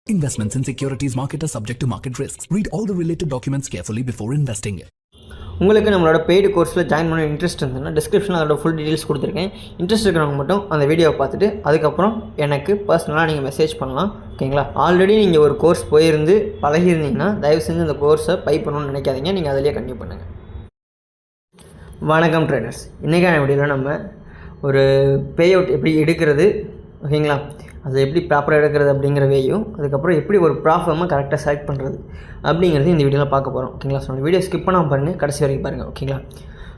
Investments in securities market are subject to market risks. Read all the related documents carefully before investing. உங்களுக்கு நம்மளோட paid கோர்ஸில் join பண்ண interest இருந்ததுன்னா டிஸ்கிரிப்ஷனில் அதோட ஃபுல் டீட்டெயில்ஸ் கொடுத்துருக்கேன். இன்ட்ரெஸ்ட் இருக்கிறவங்க மட்டும் அந்த வீடியோவை பார்த்துட்டு அதுக்கப்புறம் எனக்கு பர்சனலாக நீங்கள் மெசேஜ் பண்ணலாம். ஓகேங்களா? ஆல்ரெடி நீங்கள் ஒரு கோர்ஸ் போயிருந்து பழகிருந்தீங்கன்னா தயவு செஞ்சு அந்த கோர்ஸை பை பண்ணணும்னு நினைக்காதீங்க. நீங்கள் அதிலேயே கண்டினியூ பண்ணுங்கள். வணக்கம் ட்ரேடர்ஸ். இன்றைக்கான வீடியோவில் நம்ம ஒரு பே அவுட் எப்படி எடுக்கிறது, ஓகேங்களா, அதை எப்படி ப்ராப்பராக எடுக்கிறது அப்படிங்கிற வேயும், அதுக்கப்புறம் எப்படி ஒரு ப்ராஃபர்மை கரெக்டாக செலக்ட் பண்ணுறது அப்படிங்கிறது இந்த வீடியோவில் பார்க்க போகிறோம். ஓகேங்களா? ஸோ வீடியோ ஸ்கிப் பண்ணாமல் பாருங்கள், கடைசி வரைக்கும் பாருங்கள். ஓகேங்களா?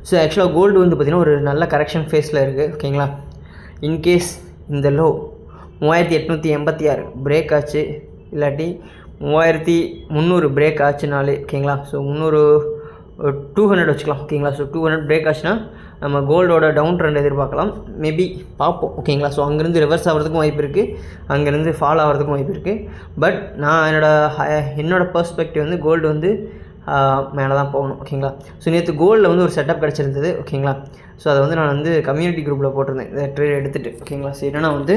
ஸோ ஆக்சுவலாக கோல்டு வந்து பார்த்திங்கன்னா ஒரு நல்ல கரெக்ஷன் ஃபேஸில் இருக்குது. ஓகேங்களா? இன்கேஸ் இந்த லோ 3886 பிரேக் ஆச்சு, இல்லாட்டி 3300 பிரேக் ஆச்சுனாலே, ஓகேங்களா, ஸோ 200 வச்சுக்கலாம். ஓகேங்களா? ஸோ 200 பிரேக் ஆச்சுன்னா நம்ம கோல்டோட டவுன் ட்ரெண்ட் எதிர்பார்க்கலாம். மேபி பார்ப்போம். ஓகேங்களா? ஸோ அங்கேருந்து ரிவர்ஸ் ஆகிறதுக்கும் வாய்ப்பு இருக்குது, அங்கேருந்து ஃபால் ஆகிறதுக்கும் வாய்ப்பு இருக்குது. பட் நான் என்னோடய பெர்ஸ்பெக்டிவ் வந்து கோல்டு வந்து மேலே தான் போகணும். ஓகேங்களா? ஸோ நேற்று கோல்டில் வந்து ஒரு செட்டப் கிடச்சிருந்தது. ஓகேங்களா? ஸோ அதை வந்து நான் வந்து கம்யூனிட்டி குரூப்பில் போட்டிருந்தேன் இந்த ட்ரேட் எடுத்துகிட்டு. ஓகேங்களா? ஸோ என்னென்னா வந்து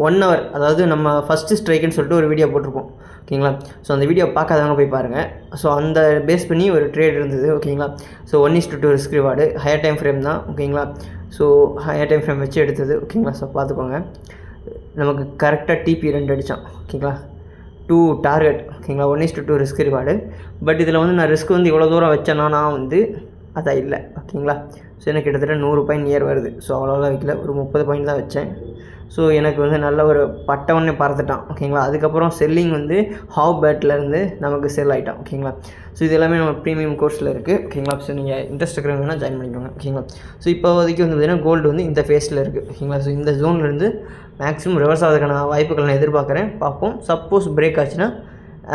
1 hour, அதாவது நம்ம ஃபஸ்ட்டு ஸ்ட்ரைக்குன்னு சொல்லிட்டு ஒரு வீடியோ போட்டிருப்போம். ஓகேங்களா? ஸோ அந்த வீடியோ பார்க்காதவங்க போய் பாருங்கள். ஸோ அந்த பேஸ் பண்ணி ஒரு ட்ரேட் இருந்தது. ஓகேங்களா? So 1:2 risk reward, higher time frame தான். ஓகேங்களா? ஸோ ஹையர் டைம் ஃப்ரேம் வச்சு எடுத்தது. ஓகேங்களா? ஸோ பார்த்துக்கோங்க, நமக்கு கரெக்டாக டிபி 2 அடித்தான். ஓகேங்களா? 2 டார்கெட். ஓகேங்களா? 1:2 ரிஸ்க் ரிவார்டு. பட் இதில் வந்து நான் ரிஸ்க் வந்து இவ்வளோ தூரம் வச்சேன்னா நான் வந்து அதான் இல்லை. ஓகேங்களா? ஸோ எனக்கு கிட்டத்தட்ட 100 பாயிண்ட் நியர் வருது. ஸோ அவ்வளோதான் வைக்கல, ஒரு 30 பாயிண்ட் தான் வச்சேன். ஸோ எனக்கு வந்து நல்ல ஒரு பட்டவொன்னே பறந்துட்டான். ஓகேங்களா? அதுக்கப்புறம் செல்லிங் வந்து ஹாவ் பேட்லேருந்து நமக்கு செல் ஆகிட்டான். ஓகேங்களா? ஸோ இது எல்லாமே நம்ம ப்ரீமியம் கோர்ஸில் இருக்குது. ஓகேங்களா? ஸோ நீங்கள் இன்ட்ரெஸ்ட் இருக்கிறவங்கன்னா ஜாயின் பண்ணிக்கோங்க. ஓகேங்களா? ஸோ இப்போதைக்கு வந்து பார்த்திங்கன்னா கோல்டு வந்து இந்த ஃபேஸில் இருக்குது. ஓகேங்களா? ஸோ இந்த ஜோன்லேருந்து மேக்ஸிமம் ரிவர்ஸ் ஆகிறதுக்கான வாய்ப்புகள் நான் எதிர்பார்க்குறேன். பார்ப்போம். சப்போஸ் பிரேக் ஆச்சுன்னா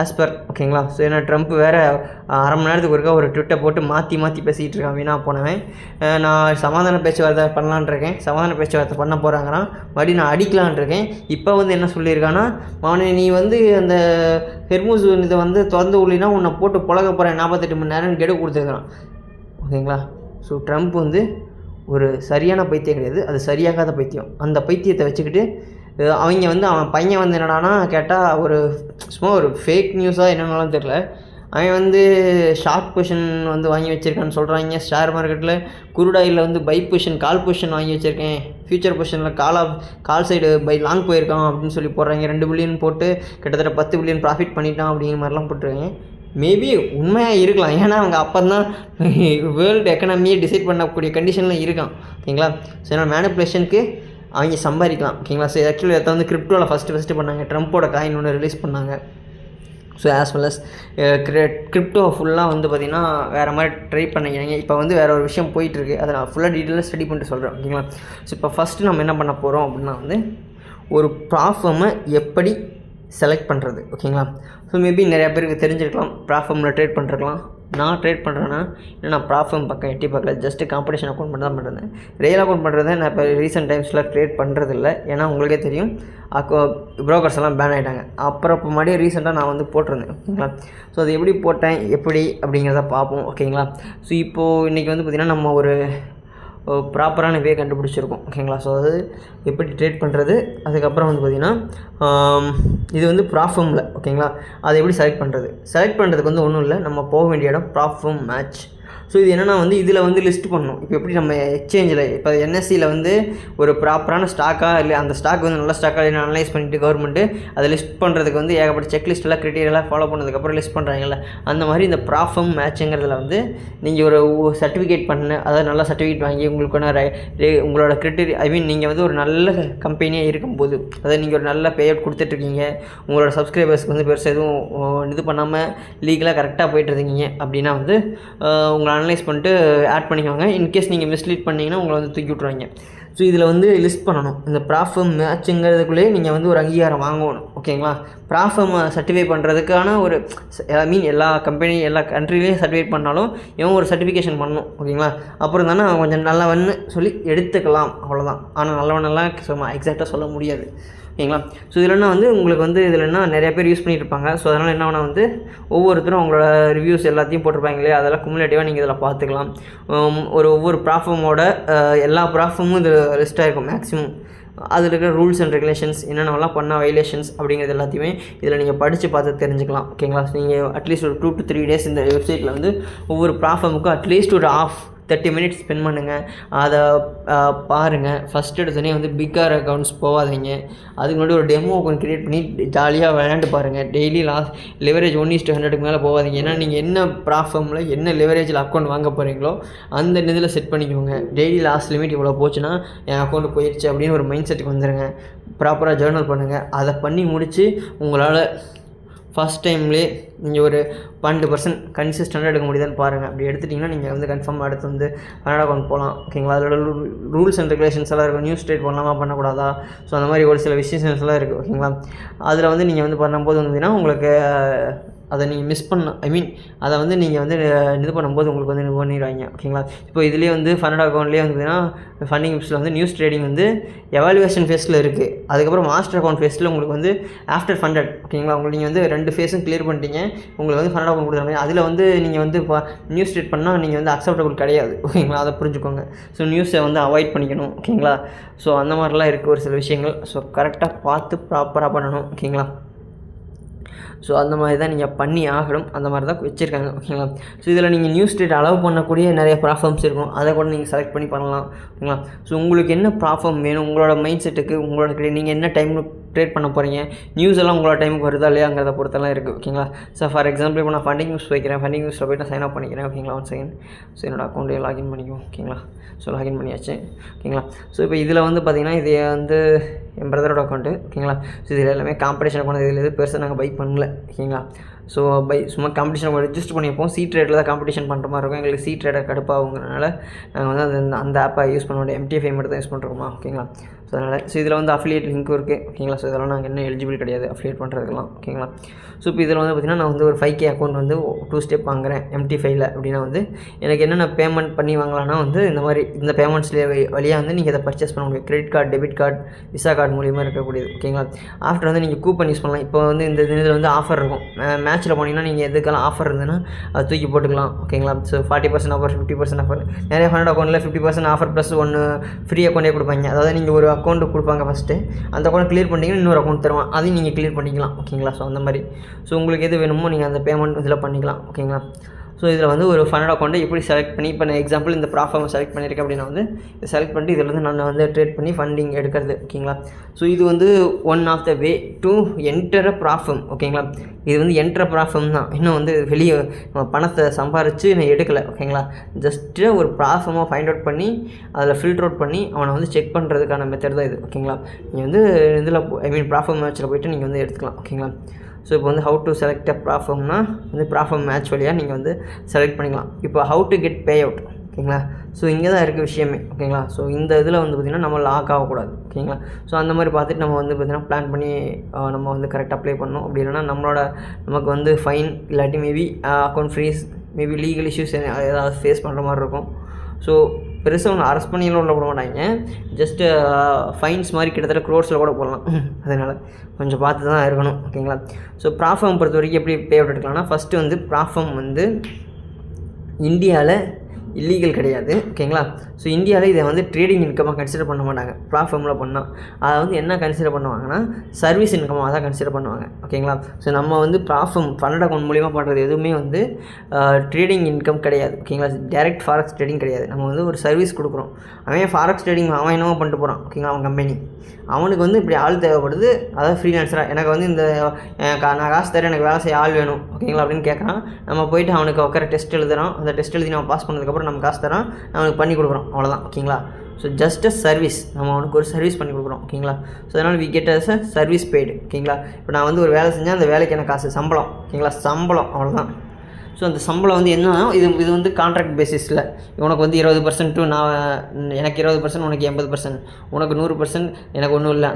ஆஸ் பர். ஓகேங்களா? ஸோ ஏன்னா ட்ரம்ப் வேறு அரை மணி நேரத்துக்கு ஒருக்கா ஒரு ட்விட்டை போட்டு மாற்றி பேசிகிட்டு இருக்கான். வீணாக போனவன். நான் சமாதான பேச்சுவார்த்தை பண்ணலான் இருக்கேன், சமாதான பேச்சுவார்த்தை பண்ண போகிறாங்கன்னா மறுபடியும் நான் அடிக்கலான் இருக்கேன். இப்போ வந்து என்ன சொல்லியிருக்கான்னா, அவனை நீ வந்து அந்த ஹெர்மூஸ் இதை வந்து திறந்து உள்ளினா உன்னை போட்டு புழக போகிறேன் 48 மணி நேரம் கெடு கொடுத்துருக்கான். ஓகேங்களா? ஸோ ட்ரம்ப் வந்து ஒரு சரியான பைத்தியம் கிடையாது, அது சரியாகாத பைத்தியம். அந்த பைத்தியத்தை வச்சுக்கிட்டு அவங்க வந்து அவன் பையன் வந்து என்னடானா கேட்டால் ஒரு சும்மா ஒரு ஃபேக் நியூஸாக என்னென்னாலும் தெரில, அவன் வந்து ஷார்ட் பொசிஷன் வந்து வாங்கி வச்சுருக்கான்னு சொல்கிறாங்க. ஷேர் மார்க்கெட்டில் குருடாயில் வந்து பை பொசிஷன், கால் பொசிஷன் வாங்கி வச்சுருக்கேன், ஃபியூச்சர் பொசிஷனில் கால் சைடு பை லாங் போயிருக்கான் அப்படின்னு சொல்லி போடுறாங்க. 2 பில்லியன் போட்டு கிட்டத்தட்ட 10 பில்லியன் ப்ராஃபிட் பண்ணிட்டான் அப்படிங்கிற மாதிரிலாம் போட்டுருக்காங்க. மேபி உண்மையாக இருக்கலாம், ஏன்னா அவங்க அப்போ தான் வேர்ல்டு எக்கனாமியை டிசைட் பண்ணக்கூடிய கண்டிஷனில் இருக்கான். ஓகேங்களா? ஸோ ஏன்னா மேனிப்புலேஷனுக்கு அவங்க சம்பாதிக்கலாம். ஓகேங்களா? ஸோ ஆக்சுவலி அதை வந்து கிரிப்டோவில் ஃபஸ்ட்டு பண்ணாங்க. ட்ரம்ப்போட காயின் ஒன்று ரிலீஸ் பண்ணாங்க. So as well as crypto ஃபுல்லாக வந்து பார்த்திங்கன்னா வேறு மாதிரி ட்ரை பண்ணிக்கிறாங்க. இப்போ வந்து வேறு ஒரு விஷயம் போயிட்டுருக்கு, அதை நான் ஃபுல்லாக டீட்டெயிலாக ஸ்டடி பண்ணிட்டு சொல்கிறேன். ஓகேங்களா? ஸோ இப்போ ஃபஸ்ட்டு நம்ம என்ன பண்ண போகிறோம் அப்படின்னா வந்து ஒரு ப்ராஃபர்மை எப்படி செலக்ட் பண்ணுறது. ஓகேங்களா? ஸோ மேபி நிறையா பேருக்கு தெரிஞ்சிருக்கலாம், ப்ராஃபர்மில் ட்ரேட் பண்ணிருக்கலாம். நான் ட்ரேட் பண்ணுறேன்னா ஏன்னா நான் ப்ராஃபர்ம் பக்கம் எட்டி பார்க்கல, ஜஸ்ட்டு காம்படிஷன் அக்கௌண்ட் மட்டும் தான் பண்ணுறேன். ரியல் அக்கௌண்ட் பண்ணுறதை நான் இப்போ ரீசெண்ட் டைம்ஸில் ட்ரேட் பண்ணுறதில்ல. ஏன்னா உங்களுக்கே தெரியும், ப்ரோக்கர்ஸ் எல்லாம் பேன் ஆகிட்டாங்க. அப்புறம் இப்போ மறுபடியும் ரீசெண்டாக நான் வந்து போட்டிருந்தேன். ஓகேங்களா? ஸோ அது எப்படி போட்டேன் எப்படி அப்படிங்கிறத பார்ப்போம். ஓகேங்களா? ஸோ இப்போது இன்றைக்கி வந்து பார்த்திங்கன்னா நம்ம ஒரு ப்ராப்பரான வே கண்டுபிடிச்சிருக்கோம். ஓகேங்களா? ஸோ அது எப்படி ட்ரேட் பண்ணுறது, அதுக்கப்புறம் வந்து பார்த்திங்கன்னா இது வந்து ப்ராஃபர்மில். ஓகேங்களா? அதை எப்படி செலக்ட் பண்ணுறதுக்கு வந்து ஒன்றும் இல்லை, நம்ம போக வேண்டிய இடம் ப்ராஃபர்ம் மேட்ச். ஸோ இது என்னென்னா வந்து இதில் வந்து லிஸ்ட் பண்ணணும். இப்போ எப்படி நம்ம எக்ஸ்சேஞ்சில் இப்போ என்எஸ்சியில் வந்து ஒரு ப்ராப்பரான ஸ்டாக்காக இல்லை, அந்த ஸ்டாக் வந்து நல்ல ஸ்டாக்காக இல்லை அனலைஸ் பண்ணிவிட்டு கவர்மெண்ட்டு அதை லிஸ்ட் பண்ணுறதுக்கு வந்து ஏகப்பட்ட செக்லிஸ்ட்டெல்லாம் க்ரைட்டீரியெல்லாம் ஃபாலோ பண்ணதுக்கப்புறம் லிஸ்ட் பண்ணுறாங்கல்ல, அந்த மாதிரி இந்த ப்ராஃபர்ம் மேட்சுங்கிறதுல வந்து நீங்கள் ஒரு சர்டிஃபிகேட் அதாவது நல்ல சர்டிஃபிகேட் வாங்கி உங்களுக்கான உங்களோட நீங்கள் வந்து ஒரு நல்ல கம்பெனியாக இருக்கும்போது, அதாவது நீங்கள் ஒரு நல்ல பே அவுட் கொடுத்துட்ருக்கீங்க, உங்களோட சப்ஸ்கிரைபர்ஸ்க்கு வந்து பெருசாக எதுவும் இது பண்ணாமல் லீகலாக கரெக்டாக போய்ட்டுருக்கீங்க அப்படின்னா வந்து உங்களை அனலைஸ் பண்ணிட்டு ஆட் பண்ணிக்கோங்க. இன்கேஸ் நீங்கள் மிஸ்லீட் பண்ணிங்கன்னா உங்களை வந்து தூக்கி விட்ருவாங்க. ஸோ இதில் வந்து லிஸ்ட் பண்ணணும். இந்த ப்ராஃபர்ம் மேட்சுங்கிறதுக்குள்ளேயே நீங்கள் வந்து ஒரு அங்கீகாரம் வாங்கணும். ஓகேங்களா? ப்ராஃபர்ம் சர்டிஃபை பண்ணுறதுக்கான ஒரு எல்லா கம்பெனி எல்லா கண்ட்ரிலையும் சர்டிஃபை பண்ணாலும் இவன் ஒரு சர்டிஃபிகேஷன் பண்ணணும். ஓகேங்களா? அப்புறம் தானே கொஞ்சம் நல்லவன்னு சொல்லி எடுத்துக்கலாம், அவ்வளோதான். ஆனால் நல்லவனெல்லாம் சும்மா எக்ஸாக்டாக சொல்ல முடியாது. ஓகேங்களா? ஸோ இதில்னா வந்து உங்களுக்கு வந்து இதில்னா நிறைய பேர் யூஸ் பண்ணிட்டு இருப்பாங்க. ஸோ அதனால் என்ன வேணால் வந்து ஒவ்வொருத்தரும் அவங்களோட ரிவ்யூஸ் எல்லாத்தையும் போட்டிருப்பாங்க இல்லையா, அதெல்லாம் குமுலேட்டிவாக நீங்கள் இதில் பார்த்துக்கலாம். ஒவ்வொரு ப்ராஃபர்மோட எல்லா ப்ராஃபர்மும் இதில் லிஸ்ட்டாக இருக்கும் மேக்ஸிமம். அதில் இருக்கிற ரூல்ஸ் அண்ட் ரெகுலேஷன்ஸ் என்னென்னலாம் பண்ணால் வைலேஷன்ஸ் அப்படிங்கிறது எல்லாத்தையுமே இதில் நீங்கள் படித்து பார்த்து தெரிஞ்சுக்கலாம். ஓகேங்களா? நீங்கள் அட்லீஸ்ட் ஒரு 2 to 3 days இந்த வெப்சைட்டில் வந்து ஒவ்வொரு ப்ராஃபமுக்கும் அட்லீஸ்ட் ஒரு 30 minutes ஸ்பெண்ட் பண்ணுங்கள். அதை பாருங்கள். ஃபஸ்ட் எடுத்தோடனே வந்து பிக்கர் அக்கௌண்ட்ஸ் போகாதீங்க. அதுக்கு முன்னாடி ஒரு டெமோ அக்கௌண்ட் க்ரியேட் பண்ணி ஜாலியாக விளையாண்டு பாருங்கள். டெய்லி லெவரேஜ் 1:100 மேலே போகாதீங்க. ஏன்னா நீங்கள் என்ன ப்ராஃபமில் என்ன லெவரேஜில் அக்கௌண்ட் வாங்க போகிறீங்களோ அந்த இதில் செட் பண்ணிக்கோங்க. டெய்லி லாஸ்ட் லிமிட் இவ்வளோ போச்சுன்னா என் அக்கௌண்ட் போயிடுச்சு அப்படின்னு ஒரு மைண்ட் செட்டுக்கு வந்துடுங்க. ப்ராப்பராக ஜேர்னல் பண்ணுங்கள். அதை பண்ணி முடித்து உங்களால் ஃபஸ்ட் டைம்லேயே நீங்கள் ஒரு 12% கன்சிஸ்டண்ட்டாக எடுக்க முடியுதான்னு பாருங்கள். அப்படி எடுத்துட்டிங்கன்னா நீங்கள் வந்து கன்ஃபார்ம் அடுத்து வந்து கனடா அக்கௌண்ட் போகலாம். ஓகேங்களா? அதோட ரூல்ஸ் அண்ட் ரெகுலேஷன்ஸ் எல்லாம் இருக்கும். நியூஸ் ட்ரேட் பண்ணலாமா பண்ணக்கூடாதா, ஸோ அந்த மாதிரி ஒரு சில விஷயங்கள் எல்லாம் இருக்குது. ஓகேங்களா? அதில் வந்து நீங்கள் வந்து பண்ணும்போது வந்தீங்கன்னா உங்களுக்கு அதை நீங்கள் மிஸ் அதை வந்து நீங்கள் வந்து இது பண்ணும்போது உங்களுக்கு வந்து பண்ணிடுவாங்க. ஓகேங்களா? இப்போ இதுலேயே வந்து ஃபண்டட் அக்கௌண்ட்லேயே வந்து பார்த்தீங்கன்னா ஃபண்டிங் விப்ஸில் வந்து நியூஸ் ட்ரேடிங் வந்து எவாலுவேஷன் ஃபேஸில் இருக்குது. அதுக்கப்புறம் மாஸ்டர் அக்கௌண்ட் ஃபேஸில் உங்களுக்கு வந்து ஆஃப்டர் ஃபண்டட். ஓகேங்களா? உங்களுக்கு நீங்கள் வந்து 2 ஃபேஸும் கிளியர் பண்ணிட்டீங்க. உங்களுக்கு வந்து ஃபண்டட் அக்கௌண்ட் கொடுத்துருவாங்க. அதில் வந்து நீங்கள் வந்து இப்போ நியூஸ் ட்ரேட் பண்ணால் நீங்கள் வந்து அக்செப்டபிள் கிடையாது. ஓகேங்களா? அதை புரிஞ்சுக்கோங்க. ஸோ நியூஸை வந்து அவாய்ட் பண்ணிக்கணும். ஓகேங்களா? ஸோ அந்த மாதிரிலாம் இருக்குது ஒரு சில விஷயங்கள். ஸோ கரெக்டாக பார்த்து ப்ராப்பராக பண்ணணும். ஓகேங்களா? ஸோ அந்த மாதிரி தான் நீங்கள் பண்ணி ஆகணும். அந்த மாதிரி தான் வச்சுருக்காங்க. ஓகேங்களா? ஸோ இதில் நீங்கள் நியூஸ் ட்ரேட் அலோவ் பண்ணக்கூடிய நிறைய ப்ராஃபார்ம்ஸ் இருக்கும். அதை கூட நீங்கள் செலக்ட் பண்ணி பண்ணலாம். ஓகேங்களா? ஸோ உங்களுக்கு என்ன ப்ராஃபார்ம் வேணும், உங்களோட மைண்ட் செட்டுக்கு, உங்களோட நீங்கள் என்ன டைம் ட்ரேட் பண்ண போகிறீங்க, நியூஸ் எல்லாம் உங்களோட டைமுக்கு வருதா இல்லையாங்கிறத பொறுத்தெல்லாம் இருக்குது. ஓகேங்களா? ஸோ ஃபார் எக்ஸாம்பிள் இப்போ நான் ஃபண்டிங் நியூஸ் வைக்கிறேன். ஃபண்டிங் நியூஸில் போய்ட்டு நான் சைன் அப் பண்ணிக்கிறேன். ஓகேங்களா? 1 செகண்ட். ஸோ என்னோடய அக்கௌண்ட்டே லாகின் பண்ணிக்குவோம். ஓகேங்களா? ஸோ லாகின் பண்ணியாச்சு. ஓகேங்களா? ஸோ இப்போ இதில் வந்து பார்த்திங்கன்னா இது வந்து என் பிரதரோட அக்கௌண்ட்டு. ஓகேங்களா? ஸோ இதில் எல்லாமே காம்படிஷன் அக்கௌண்ட். இதில் எது பெருசாக நாங்கள் பை பண்ணல. ஓகேங்களா? ஸோ சும்மா காம்படிஷன் ரெஜிஸ்டர் பண்ணியிருப்போம். சி ட்ரேடில் தான் காம்படிஷன் பண்ணுற மாதிரி இருக்கும். எங்களுக்கு சி ட்ரேடர் கடுப்பாகுங்கிறனால நாங்கள் வந்து அந்த ஆப்பை யூஸ் பண்ண வேண்டிய MT5 மட்டும் தான் யூஸ் பண்ணுறோமா. ஓகேங்களா? ஸோ அதனால் இதில் வந்து அஃபிலியேட் லிங்க்கும் இருக்குது. ஓகேங்களா? ஸோ இதெல்லாம் நாங்கள் இன்னும் எலிஜிபிள் கிடையாது அஃபிலியேட் பண்ணுறதுக்கெல்லாம். ஓகேங்களா? ஸோ இப்போ இதில் வந்து பார்த்திங்கன்னா நான் வந்து ஒரு 5K அக்கௌண்ட் வந்து 2 ஸ்டெப் வாங்குகிறேன் MT5ல். அப்படின்னா வந்து எனக்கு என்னென்ன பேமெண்ட் பண்ணி வாங்கலாம்னா வந்து இந்த மாதிரி இந்த பேமெண்ட்ஸ்லேயே வழியாக வந்து நீங்கள் இதை பர்ச்சேஸ் பண்ண முடியும். Credit card, debit card, visa card மூலியமாக இருக்கக்கூடியது. ஓகேங்களா? ஆஃப்டர் வந்து நீங்கள் கூப்பன் யூஸ் பண்ணலாம். இப்போ வந்து இந்த இதில் வந்து ஆஃபர் இருக்கும். மேட்ச்சில் போனீங்கன்னா நீங்கள் எதுக்கெல்லாம் ஆஃபர் இருந்ததுன்னா அதை தூக்கி போட்டுக்கலாம். ஓகேங்களா? So 40% offer, 50% offer. நிறைய ஃபண்ட் அக்கௌண்ட்டில் 50% ஆஃபர் ப்ளஸ் 1 ஃப்ரீ அக்கௌண்ட்டே கொடுப்பாங்க. அதாவது நீங்கள் ஒரு அக்கௌண்ட்டு கொடுப்பாங்க ஃபஸ்ட்டு, அந்த அக்கௌண்ட் கிளியர் பண்ணிங்கன்னா இன்னொரு அக்கௌண்ட் தருவான், அதையும் நீங்கள் கிளியர் பண்ணிக்கலாம். ஓகேங்களா? ஸோ அந்த மாதிரி ஸோ உங்களுக்கு எது வேணுமோ நீங்கள் அந்த பேமெண்ட் இதில் பண்ணிக்கலாம். ஓகேங்களா? ஸோ இதில் வந்து ஒரு ஃபண்டட் அக்கௌண்ட்டை எப்படி செலக்ட் பண்ணி, இப்போ நான் எக்ஸாம்பிள் இந்த ப்ராஃபார்மை செலக்ட் பண்ணியிருக்கேன் அப்படின்னா வந்து இதை செலக்ட் பண்ணிட்டு இதில் வந்து நான் வந்து ட்ரேட் பண்ணி ஃபண்டிங் எடுக்கிறது. ஓகேங்களா? ஸோ இது வந்து one of the way to enter a platform. ஓகேங்களா? இது வந்து என்டர் ப்ராஃபார்ம் தான். இன்னும் வந்து வெளியே பணத்தை சம்பாரித்து நான் எடுக்கலை. ஓகேங்களா? ஜஸ்ட்டு ஒரு ப்ராஃபார்மை ஃபைண்ட் அவுட் பண்ணி அதில் ஃபில்டர் அவுட் பண்ணி அவனை வந்து செக் பண்ணுறதுக்கான மெத்தட் தான் இது. ஓகேங்களா? நீங்கள் வந்து இதில் ப்ராஃபார்ம் மேட்ச்சில் போய்ட்டு நீங்கள் வந்து எடுத்துக்கலாம். ஓகேங்களா? ஸோ இப்போ வந்து ஹவு டு செலக்ட் அ ப்ராஃபார்ம்னா வந்து ப்ராஃபார்ம் மேட்ச் வழியாக நீங்கள் வந்து செலக்ட் பண்ணிக்கலாம். இப்போ how to get pay out. ஓகேங்களா? ஸோ இங்கே தான் இருக்குது விஷயமே. ஓகேங்களா? ஸோ இந்த இதில் வந்து பார்த்திங்கன்னா நம்ம லாக் ஆகக்கூடாது. ஓகேங்களா? ஸோ அந்த மாதிரி பார்த்துட்டு நம்ம வந்து பார்த்திங்கன்னா பிளான் பண்ணி நம்ம வந்து கரெக்டாக அப்ளை பண்ணணும். அப்படி இல்லைனா நமக்கு வந்து ஃபைன் இல்லாட்டி maybe account freeze, maybe legal issues ஏதாவது ஃபேஸ் பண்ணுற மாதிரி இருக்கும். ஸோ பெருசாக ஒன்று அரெஸ்ட் பண்ணியெல்லாம் உள்ள போட மாட்டாங்க. ஜஸ்ட்டு ஃபைன்ஸ் மாதிரி கிட்டத்தட்ட க்ரோர்ஸில் கூட போடலாம். அதனால் கொஞ்சம் பார்த்து தான் இருக்கணும். ஓகேங்களா? ஸோ ப்ராஃபார்ம் பொறுத்த வரைக்கும் எப்படி பே அவுட் எடுக்கலாம்னா, ஃபஸ்ட்டு வந்து ப்ராஃபார்ம் வந்து இந்தியாவில் இல்லீகல் கிடையாது. ஓகேங்களா? ஸோ இந்தியாவில் இதை வந்து ட்ரேடிங் இன்கமாக கன்சிடர் பண்ண மாட்டாங்க. ப்ராஃபார்மில் பண்ணால் அதை வந்து என்ன கன்சிடர் பண்ணுவாங்கன்னா சர்வீஸ் இன்கமாக தான் கன்சிடர் பண்ணுவாங்க. ஓகேங்களா? ஸோ நம்ம வந்து ப்ராஃபார்ம் ஃபண்டட் அக்கௌண்ட் மூலிமா பண்ணுறது எதுவுமே வந்து ட்ரேடிங் இன்கம் கிடையாது. ஓகேங்களா? டைரக்ட் ஃபாரெக்ஸ் ட்ரேடிங் கிடையாது. நம்ம வந்து ஒரு சர்வீஸ் கொடுக்குறோம். அவன் ஃபாரெக்ஸ் ட்ரேடிங் அவன் என்னவோ பண்ணிட்டு போகிறான். ஓகேங்களா? அவன் கம்பெனி அவனுக்கு வந்து இப்படி ஆள் தேவைப்படுது. அதாவது ஃப்ரீலான்ஸராக எனக்கு வந்து இந்த நான் காசு தரேன், எனக்கு வேலை செய்ய ஆள் வேணும். ஓகேங்களா? அப்படின்னு கேட்குறான். நம்ம போய்ட்டு அவனுக்கு உட்கார டெஸ்ட் எழுதுறான். அந்த டெஸ்ட் எழுதி நம்ம பாஸ் பண்ணதுக்கப்புறம் நம்ம காசு தரான், அவனுக்கு பண்ணி கொடுக்குறோம். அவ்வளோதான். ஓகேங்களா? ஸோ ஜஸ்ட் அ சர்வீஸ், நம்ம அவனுக்கு ஒரு சர்வீஸ் பண்ணி கொடுக்குறோம். ஓகேங்களா? ஸோ அதனால் we get as a service paid. ஓகேங்களா? இப்போ நான் வந்து ஒரு வேலை செஞ்சால் அந்த வேலைக்கு எனக்கு காசு சம்பளம். ஓகேங்களா? சம்பளம் அவ்வளோதான். ஸோ அந்த சம்பளம் வந்து என்னன்னா இது வந்து கான்ட்ராக்ட் பேசிஸில் உனக்கு வந்து 20% எனக்கு 20%, உனக்கு 80%, உனக்கு 100%, எனக்கு ஒன்றும் இல்லை,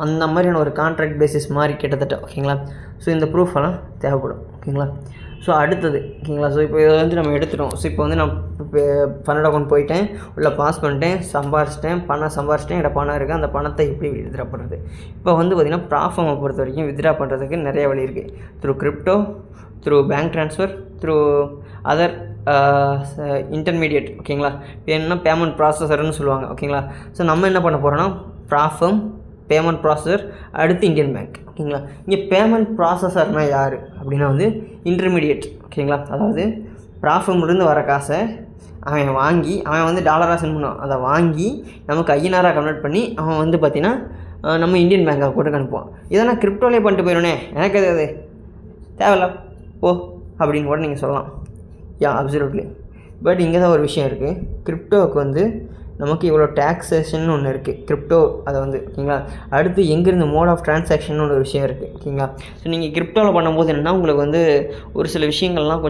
அந்த மாதிரியான ஒரு கான்ட்ராக்ட் பேசிஸ் மாதிரி கிட்டத்தட்ட. ஓகேங்களா? ஸோ இந்த ப்ரூஃப் எல்லாம் தேவைப்படும். ஓகேங்களா? ஸோ அடுத்தது. ஓகேங்களா? ஸோ இப்போ இதை வந்து நம்ம எடுத்துட்டோம். ஸோ இப்போ வந்து நான் ஃபண்டட் அக்கௌண்ட் போயிட்டேன், உள்ளே பாஸ் பண்ணிட்டேன், சம்பாரிச்சிட்டேன், பணம் சம்பாரிச்சிட்டேன், என்னோட பணம் இருக்குது. அந்த பணத்தை எப்படி வித்ட்ரா பண்ணுறது? இப்போ வந்து பார்த்திங்கன்னா ப்ராஃபார்மை பொறுத்த வரைக்கும் வித்ட்ரா பண்ணுறதுக்கு நிறைய வழி இருக்குது. Through crypto, through bank transfer, through other intermediate. ஓகேங்களா? என்னன்னா பேமெண்ட் ப்ராசஸர்னு சொல்லுவாங்க. ஓகேங்களா? ஸோ நம்ம என்ன பண்ண போகிறோன்னா ப்ராஃபம், பேமெண்ட் ப்ராசஸர், அடுத்து இந்தியன் பேங்க். ஓகேங்களா. இங்கே பேமெண்ட் ப்ராசஸர்னால் யார் அப்படின்னா வந்து இன்டர்மீடியேட். ஓகேங்களா. அதாவது ப்ராஃபம்லேருந்து வர காசை அவன் வாங்கி அவன் வந்து டாலராக சென்ட் பண்ணுவான். அதை வாங்கி நமக்கு ஐஎன்ஆராக கன்வெர்ட் பண்ணி அவன் வந்து பார்த்திங்கன்னா நம்ம இந்தியன் பேங்க் அக்கௌண்ட்டுக்கு அனுப்புவான். இதை நான் கிரிப்டோலே பண்ணிட்டு போயிடுனே, எனக்கு அது தேவையில்ல ஓ அப்படின்னு கூட நீங்கள் சொல்லலாம். Yeah absolutely. பட் இங்கே தான் ஒரு விஷயம் இருக்குது. கிரிப்டோவுக்கு வந்து நமக்கு இவ்வளோ டேக்ஸேஷன் ஒன்று இருக்குது கிரிப்டோ அதை வந்து. ஓகேங்களா. அடுத்து எங்கேருந்து மோட் ஆஃப் ட்ரான்சாக்ஷன் ஒரு விஷயம் இருக்குது. ஓகேங்களா. ஸோ நீங்கள் கிரிப்டோவில் பண்ணும்போது என்னென்னா உங்களுக்கு வந்து ஒரு சில விஷயங்கள்லாம்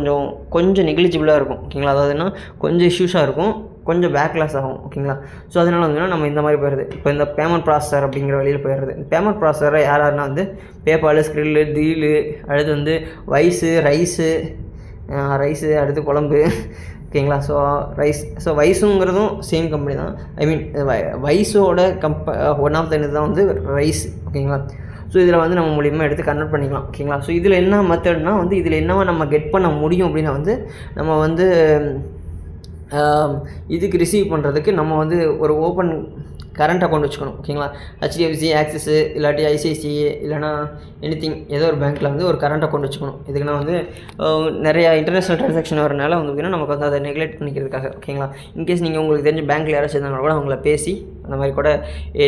கொஞ்சம் நெக்லிஜிபிளாக இருக்கும். ஓகேங்களா. அதாவதுன்னா கொஞ்சம் இஷ்யூஸாக இருக்கும், கொஞ்சம் பேக்லாஸ் ஆகும். ஓகேங்களா. ஸோ அதனால் வந்து நம்ம இந்த மாதிரி போயிடுது. இப்போ இந்த பேமெண்ட் ப்ராசஸர் அப்படிங்கிற வழியில் போயிடுறது. பேமெண்ட் ப்ராசஸரை யாருன்னா வந்து பேபால், ஸ்க்ரில்லு, டீலு, அடுத்து வந்து ரைஸு அடுத்து குழம்பு. ஓகேங்களா. ஸோ வைஸுங்கிறதும் சேம் கம்பெனி தான். ஐ மீன் வைஸோட ஒன் ஆஃப் த இது தான் வந்து ரைஸ். ஓகேங்களா. ஸோ இதில் வந்து நம்ம மூலியமாக எடுத்து கன்வெர்ட் பண்ணிக்கலாம். ஓகேங்களா. ஸோ இதில் என்ன மெத்தட்னா வந்து இதில் என்னவா நம்ம கெட் பண்ண முடியும் அப்படின்னா வந்து நம்ம வந்து இதுக்கு ரிசீவ் பண்ணுறதுக்கு நம்ம வந்து ஒரு ஓப்பன் கரண்ட் அக்கௌண்ட் வச்சுக்கணும். ஓகேங்களா. ஹெச்டிஎஃப்சி, ஆக்சிஸு, இல்லாட்டி ஐசிஐசிஐ, இல்லைனா எனிதிங் ஏதோ ஒரு பேங்க்கில் வந்து ஒரு கரண்ட் அக்கௌண்ட் வச்சுக்கணும். இதுக்குன்னா வந்து நிறையா இன்டர்நேஷ்னல் ட்ரான்சாக்ஷன் வரனால வந்து பார்த்திங்கன்னா நமக்கு வந்து அதை நெக்லெக்ட் பண்ணிக்கிறதுக்காக. ஓகேங்களா. இன்கேஸ் நீங்கள் உங்களுக்கு தெரிஞ்ச பேங்க்கில் யாராச்சும் இருந்தாலும் கூட அவங்கள பேசி அந்த மாதிரி கூட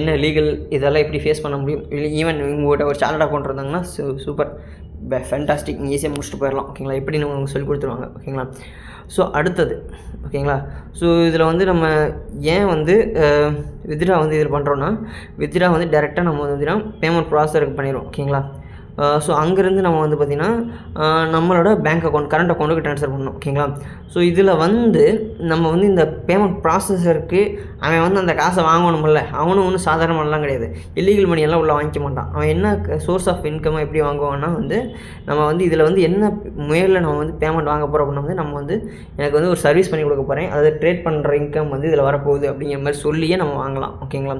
என்ன லீகல் இதெல்லாம் எப்படி ஃபேஸ் பண்ண முடியும், இல்லை ஈவன் உங்கள்கிட்ட ஒரு சேலட் அக்கௌண்ட் இருந்தாங்கன்னா சூப்பர் ஃபேண்டாஸ்டிக், ஈஸியாக முடிச்சுட்டு போயிடலாம். ஓகேங்களா. எப்படி உங்களுக்கு சொல்லி கொடுத்துருவாங்க. ஓகேங்களா. ஸோ அடுத்தது ஓகேங்களா. ஸோ இதில் வந்து நம்ம ஏன் வந்து வித்ட்ரா வந்து இதில் பண்ணுறோன்னா, வித்ட்ரா வந்து டேரெக்டாக நம்ம வந்து பார்த்திங்கன்னா பேமெண்ட் ப்ராசஸருக்கு பண்ணிடுவோம். ஓகேங்களா. ஸோ அங்கேருந்து நம்ம வந்து பார்த்திங்கன்னா நம்மளோட பேங்க் அக்கௌண்ட் கரண்ட் அக்கௌண்ட்டுக்கு ட்ரான்ஸ்ஃபர் பண்ணணும். ஓகேங்களா. ஸோ இதில் வந்து நம்ம வந்து இந்த பேமெண்ட் ப்ராசஸருக்கு அவன் வந்து அந்த காசை வாங்கணுமில்ல, அவனும் ஒன்றும் சாதாரணமானலாம் கிடையாது. இல்லீகல் மணியெல்லாம் உள்ளே வாங்கிக்க மாட்டான். அவன் என்ன சோர்ஸ் ஆஃப் இன்கம்மை எப்படி வாங்குவான்னா வந்து நம்ம வந்து இதில் வந்து என்ன முயலில் நம்ம வந்து பேமெண்ட் வாங்க போகிறோம் அப்படின்னா வந்து நம்ம வந்து எனக்கு வந்து ஒரு சர்வீஸ் பண்ணி கொடுக்க போகிறேன், அதாவது ட்ரேட் பண்ணுற இன்கம் வந்து இதில் வரப்போகுது அப்படிங்கிற மாதிரி சொல்லியே நம்ம வாங்கலாம். ஓகேங்களா.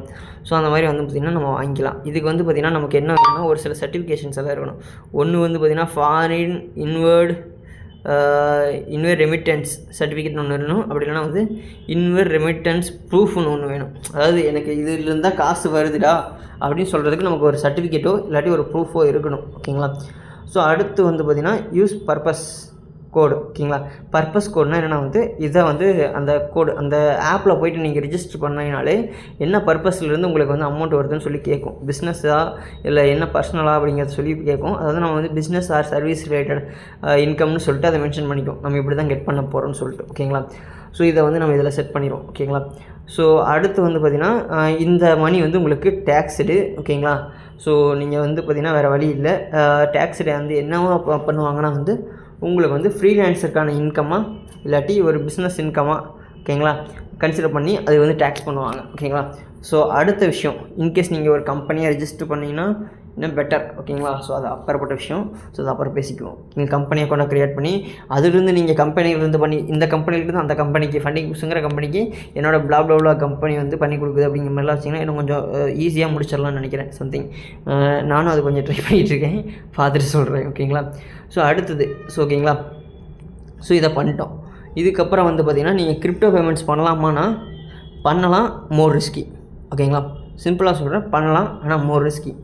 ஸோ அந்த மாதிரி வந்து பார்த்திங்கன்னா நம்ம வாங்கிக்கலாம். இதுக்கு வந்து பார்த்திங்கன்னா நமக்கு என்ன வேணும்னா ஒரு சில சர்டிஃபிகேஷன்ஸ் எல்லாம் இருக்கணும். ஒன்று வந்து பார்த்திங்கன்னா ஃபாரின் இன்வர்ட் ரெமிட்டன்ஸ் சர்டிஃபிகேட் ஒன்று வேணும். அப்படி இல்லைனா வந்து இன்வர்ட் ரெமிட்டன்ஸ் ப்ரூஃப்னு ஒன்று வேணும். அதாவது எனக்கு இதில் தான் காசு வருதுடா அப்படின்னு சொல்கிறதுக்கு நமக்கு ஒரு சர்டிஃபிகேட்டோ இல்லாட்டி ஒரு ப்ரூஃபோ இருக்கணும். ஓகேங்களா. ஸோ அடுத்து வந்து பார்த்திங்கன்னா யூஸ் பர்பஸ் கோடு. ஓகேங்களா. பர்பஸ் கோடுனால் என்னென்னா வந்து இதை வந்து அந்த கோடு அந்த ஆப்பில் போய்ட்டு நீங்கள் ரிஜிஸ்டர் பண்ணினாலே என்ன பர்பஸ்லேருந்து உங்களுக்கு வந்து அமௌண்ட் வருதுன்னு சொல்லி கேட்கும். பிஸ்னஸா இல்லை என்ன பர்சனலாக அப்படிங்கிறத சொல்லி கேட்கும். அதாவது நம்ம வந்து பிஸ்னஸ் ஆர் சர்வீஸ் ரிலேட்டட் இன்கம்னு சொல்லிட்டு அதை மென்ஷன் பண்ணிக்கும். நம்ம இப்படி தான் கெட் பண்ண போகிறோம்னு சொல்லிட்டு. ஓகேங்களா. ஸோ இதை வந்து நம்ம இதில் செட் பண்ணிடுவோம். ஓகேங்களா. ஸோ அடுத்து வந்து பார்த்திங்கன்னா இந்த மணி வந்து உங்களுக்கு டேக்ஸ்டு. ஓகேங்களா. ஸோ நீங்கள் வந்து பார்த்திங்கன்னா வேறு வழி இல்லை. டேக்ஸ்டு வந்து என்னவோ பண்ணுவாங்கன்னா வந்து உங்களுக்கு வந்து ஃப்ரீலான்ஸருக்கான இன்கம்மாக இல்லாட்டி ஒரு பிஸ்னஸ் இன்கமாக ஓகேங்களா கன்சிடர் பண்ணி அது வந்து டேக்ஸ் பண்ணுவாங்க. ஓகேங்களா. ஸோ அடுத்த விஷயம், இன்கேஸ் நீங்கள் ஒரு கம்பெனியை ரெஜிஸ்டர் பண்ணிங்கன்னா இன்னும் பெட்டர். ஓகேங்களா. ஸோ அது அப்புறப்பட்ட விஷயம். ஸோ அது அப்புறம் பேசிக்குவோம். நீங்கள் கம்பெனி அக்கௌண்ட்டை க்ரியேட் பண்ணி அதுலேருந்து நீங்கள் கம்பெனியிலேருந்து பண்ணி இந்த கம்பெனிலேருந்து அந்த கம்பெனிக்கு ஃபண்டிங் புஷுங்கிற கம்பெனிக்கு என்னோடய பிளா கம்பெனி வந்து பண்ணி கொடுக்குது அப்படிங்கிற மாதிரிலாம் வச்சிங்கன்னா இன்னும் கொஞ்சம் ஈஸியாக முடிச்சிடலாம்னு நினைக்கிறேன். சம்திங் நானும் அது கொஞ்சம் ட்ரை பண்ணிகிட்ருக்கேன், பார்த்துட்டு சொல்கிறேன். ஓகேங்களா. ஸோ அடுத்தது ஓகேங்களா. ஸோ இதை பண்ணிட்டோம். இதுக்கப்புறம் வந்து பார்த்திங்கன்னா நீங்கள் கிரிப்டோ பேமெண்ட்ஸ் பண்ணலாமான்னா பண்ணலாம், மோர் ரிஸ்கி. ஓகேங்களா. சிம்பிளாக சொல்கிறேன், பண்ணலாம், ஆனால் மோர் ரிஸ்கி.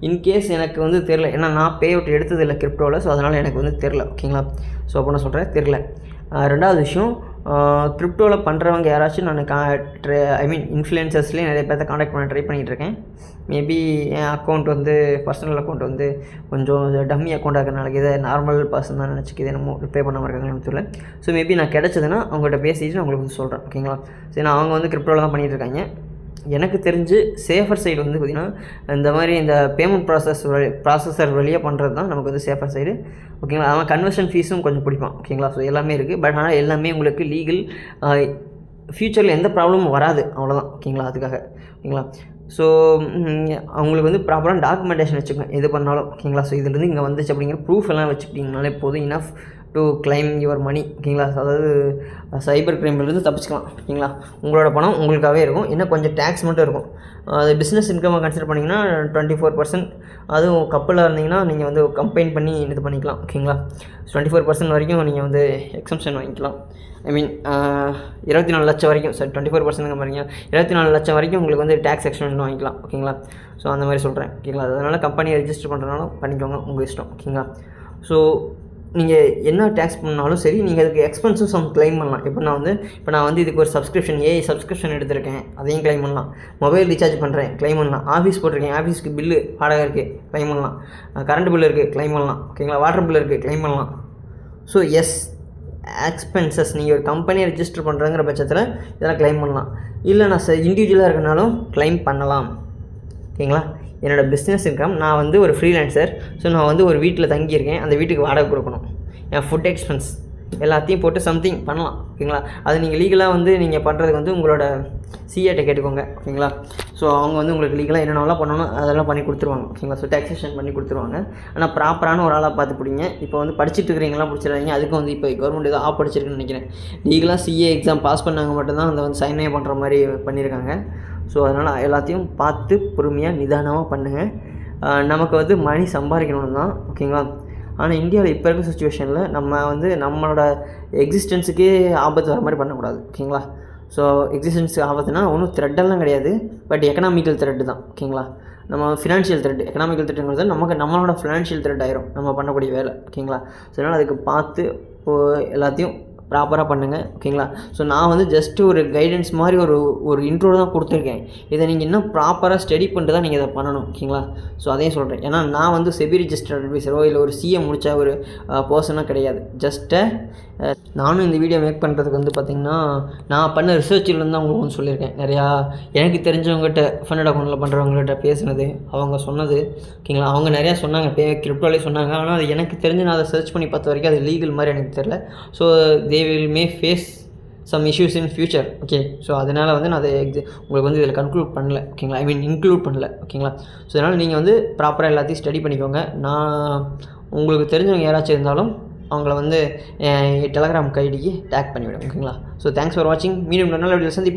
இன்கேஸ் எனக்கு வந்து தெரில, ஏன்னா நான் பே அவுட் எடுத்ததில்லை கிரிப்டோவில். ஸோ அதனால் எனக்கு வந்து தெரில. ஓகேங்களா. ஸோ அப்போ நான் சொல்கிறேன் தெரில. ரெண்டாவது விஷயம், கிரிப்டோவில் பண்ணுறவங்க யாராச்சும் நான் இன்ஃப்ளூயன்சர்ஸ்லேயே நிறைய பேர்த்த காண்டாக்ட் பண்ண ட்ரை பண்ணிகிட்ருக்கேன். மேபி என் அக்கௌண்ட் வந்து பர்சனல் அக்கௌண்ட் வந்து கொஞ்சம் டம்மி அக்கௌண்ட்டாக இருக்கிறனால இதை நார்மல் பர்சன் தான் நினச்சிக்கிது, என்னமோ ரிப்பே பண்ணாமல் இருக்காங்கன்னு தெரியல. ஸோ மேபி நான் கிடச்சதுன்னா அவங்கள்ட்ட பேசிட்டு நான் உங்களுக்கு வந்து சொல்கிறேன். ஓகேங்களா. சரி, நான் அவங்க வந்து கிரிப்டோவில் தான் பண்ணிகிட்ருக்காங்க. எனக்கு தெரிஞ்சு சேஃபர் சைடு வந்து பார்த்திங்கன்னா இந்த மாதிரி இந்த பேமெண்ட் ப்ராசஸர் வழியாக பண்ணுறது தான் நமக்கு வந்து சேஃபர் சைடு. ஓகேங்களா. அவன் கன்வர்ஷன் ஃபீஸும் கொஞ்சம் பிடிப்பான். ஓகேங்களா. ஸோ எல்லாமே இருக்குது. பட் ஆனால் எல்லாமே உங்களுக்கு லீகல், ஃப்யூச்சரில் எந்த ப்ராப்ளமும் வராது, அவ்வளோதான். ஓகேங்களா. அதுக்காக ஓகேங்களா. ஸோ அவங்களுக்கு வந்து ப்ராப்பரான டாக்குமெண்டேஷன் வச்சுக்கோங்க எது பண்ணாலும். ஓகேங்களா. ஸோ இதுலேருந்து இங்கே வந்துச்சு அப்படிங்கிற ப்ரூஃப் எல்லாம் வச்சுக்கிட்டிங்கனாலே போதும், enough to claim your money. ஓகேங்களா? அதாவது சைபர் கிரைம்லேருந்து தப்பிச்சுக்கலாம். ஓகேங்களா? உங்களோட பணம் உங்களுக்காகவே இருக்கும். இன்னும் கொஞ்சம் டேக்ஸ் மட்டும் இருக்கும். அது பிஸ்னஸ் இன்கம்மை கன்சிடர் பண்ணிங்கன்னா 24%. அதுவும் கப்பலில் இருந்தீங்கன்னா நீங்கள் வந்து கம்பைன் பண்ணி இது பண்ணிக்கலாம். ஓகேங்களா? 24% வரைக்கும் நீங்கள் வந்து எக்ஸம்ஷன் வாங்கிக்கலாம். ஐ மீன் 24 லட்சம் வரைக்கும். சார் 24% பாருங்க, 24 லட்சம் வரைக்கும் உங்களுக்கு வந்து டேக்ஸ் எக்ஸ்டென்ஷன் வாங்கிக்கலாம். ஓகேங்களா? ஸோ அந்த மாதிரி சொல்கிறேன். ஓகேங்களா? அதனால் கம்பெனியை ரெஜிஸ்டர் பண்ணுறதுனாலும் பண்ணிக்கோங்க, உங்கள் இஷ்டம். ஓகேங்களா? ஸோ நீங்கள் என்ன டேக்ஸ் பண்ணாலும் சரி, நீங்கள் அதுக்கு எக்ஸ்பென்சஸ் அவங்க கிளைம் பண்ணலாம். இப்போ நான் வந்து இதுக்கு ஒரு சப்ஸ்கிரிப்ஷன் சப்ஸ்கிரிப்ஷன் எடுத்திருக்கேன், அதையும் கிளைம் பண்ணலாம். மொபைல் ரீசார்ஜ் பண்ணுறேன், கிளைம் பண்ணலாம். ஆஃபீஸ் போட்டிருக்கேன், ஆஃபீஸ்க்கு பில்லு வாடகை இருக்குது, கிளைம் பண்ணலாம். கரண்ட் பில் இருக்குது, கிளைம் பண்ணலாம். ஓகேங்களா? வாட்டர் பில் இருக்குது, கிளைம் பண்ணலாம். ஸோ எக்ஸ்பென்சஸ் நீங்கள் ஒரு கம்பெனியை ரெஜிஸ்டர் பண்ணுறங்கிற பட்சத்தில் இதெல்லாம் கிளைம் பண்ணலாம். இல்லை நான் இண்டிவிஜுவலாக இருக்கனாலும் கிளைம் பண்ணலாம். ஓகேங்களா? என்னோடய பிஸ்னஸ் இன்கம், நான் வந்து ஒரு ஃப்ரீலான்சர். ஸோ நான் வந்து ஒரு வீட்டில் தங்கியிருக்கேன், அந்த வீட்டுக்கு வாடகை கொடுக்கணும், என் ஃபுட் எக்ஸ்பென்ஸ் எல்லாத்தையும் போட்டு சம்திங் பண்ணலாம். ஓகேங்களா? அது நீங்கள் லீகலாக வந்து நீங்கள் பண்ணுறதுக்கு வந்து உங்களோட சிஏட்ட கேட்டுக்கோங்க. ஓகேங்களா? ஸோ அவங்க வந்து உங்களுக்கு லீகலாக என்னென்னலாம் பண்ணணும் அதெல்லாம் பண்ணி கொடுத்துருவாங்க. ஓகேங்களா? ஸோ டேக்ஸேஷன் பண்ணி கொடுத்துருவாங்க. ஆனால் ப்ராப்பரான ஒரு ஆளாக பார்த்து பிடிங்க. இப்போ வந்து படிச்சுட்டு இருக்கிறீங்களாம் பிடிச்சிடாதீங்க. அதுக்கு வந்து இப்போ கவர்மெண்ட் ஏதோ படிச்சிருக்குன்னு நினைக்கிறேன். லீகலாக சிஏ எக்ஸாம் பாஸ் பண்ணாங்க மட்டும்தான் அந்த வந்து சைனே பண்ணுற மாதிரி பண்ணியிருக்காங்க. ஸோ அதனால் எல்லாத்தையும் பார்த்து பொறுமையாக நிதானமாக பண்ணுங்கள். நமக்கு வந்து மணி சம்பாதிக்கணும்னு தான். ஓகேங்களா? ஆனால் இந்தியாவில் இப்போ இருக்க சுச்சுவேஷனில் நம்ம வந்து நம்மளோட எக்ஸிஸ்டன்ஸுக்கே ஆபத்து வர மாதிரி பண்ணக்கூடாது. ஓகேங்களா? ஸோ எக்ஸிஸ்டன்ஸுக்கு ஆபத்துனா ஒன்றும் த்ரெட்டெல்லாம் கிடையாது, பட் எக்கனாமிக்கல் த்ரெட்டு தான். ஓகேங்களா? நம்ம ஃபினான்ஷியல் த்ரெட், எக்கனாமிக்கல் த்ரெட்டுங்கிறது நம்மளோட ஃபினான்ஷியல் த்ரெட் ஆயிரும் நம்ம பண்ணக்கூடிய வேலை. ஓகேங்களா? ஸோ அதனால் அதுக்கு பார்த்து எல்லாத்தையும் ப்ராப்பராக பண்ணுங்கள். ஓகேங்களா? ஸோ நான் வந்து ஜஸ்ட்டு ஒரு கைடன்ஸ் மாதிரி ஒரு இன்ட்ரோ தான் கொடுத்துருக்கேன். இதை நீங்கள் இன்னும் ப்ராப்பராக ஸ்டடி பண்ணிட்டு தான் நீங்கள் இதை பண்ணணும். ஓகேங்களா? ஸோ அதையும் சொல்கிறேன். ஏன்னா நான் வந்து செபி ரிஜிஸ்டர்ட் அட்வைசரோ இல்லை ஒரு சிஏ முடித்த ஒரு பர்சனாக கிடையாது. ஜஸ்ட்டு நானும் இந்த வீடியோ மேக் பண்ணுறதுக்கு வந்து பார்த்திங்கன்னா நான் பண்ண ரிசர்ச்சிலேருந்து தான் உங்களுக்கு வந்து சொல்லியிருக்கேன். நிறையா எனக்கு தெரிஞ்சவங்ககிட்ட ஃபண்டட் அக்கௌண்ட்டில் பண்ணுறவங்கள்ட்ட பேசுனது, அவங்க சொன்னது. ஓகேங்களா? அவங்க நிறையா சொன்னாங்க, கிரிப்டோலே சொன்னாங்க. ஆனால் அது எனக்கு தெரிஞ்சு நான் அதை சர்ச் பண்ணி பார்த்த வரைக்கும் அது லீகல் மாதிரி எனக்கு தெரியல. So they may face some issues in future. Okay, so அதனால் வந்து நான் அதை உங்களுக்கு வந்து இதில் கன்க்ளூட் பண்ணல. ஓகேங்களா? ஐ மீன் இன்க்ளூட் பண்ணல. ஓகேங்களா? ஸோ அதனால் நீங்கள் வந்து ப்ராப்பராக எல்லாத்தையும் ஸ்டடி பண்ணிக்கோங்க. நான் உங்களுக்கு தெரிஞ்சவங்க யாராச்சும் இருந்தாலும் அவங்கள வந்து டெலகிராம் ஐடிக்கு டேக் பண்ணிவிடுங்க. ஓகேங்களா? ஸோ தேங்க்ஸ் ஃபார் வாட்சிங். மீண்டும் நல்ல வீடியோ சந்திப்போம்.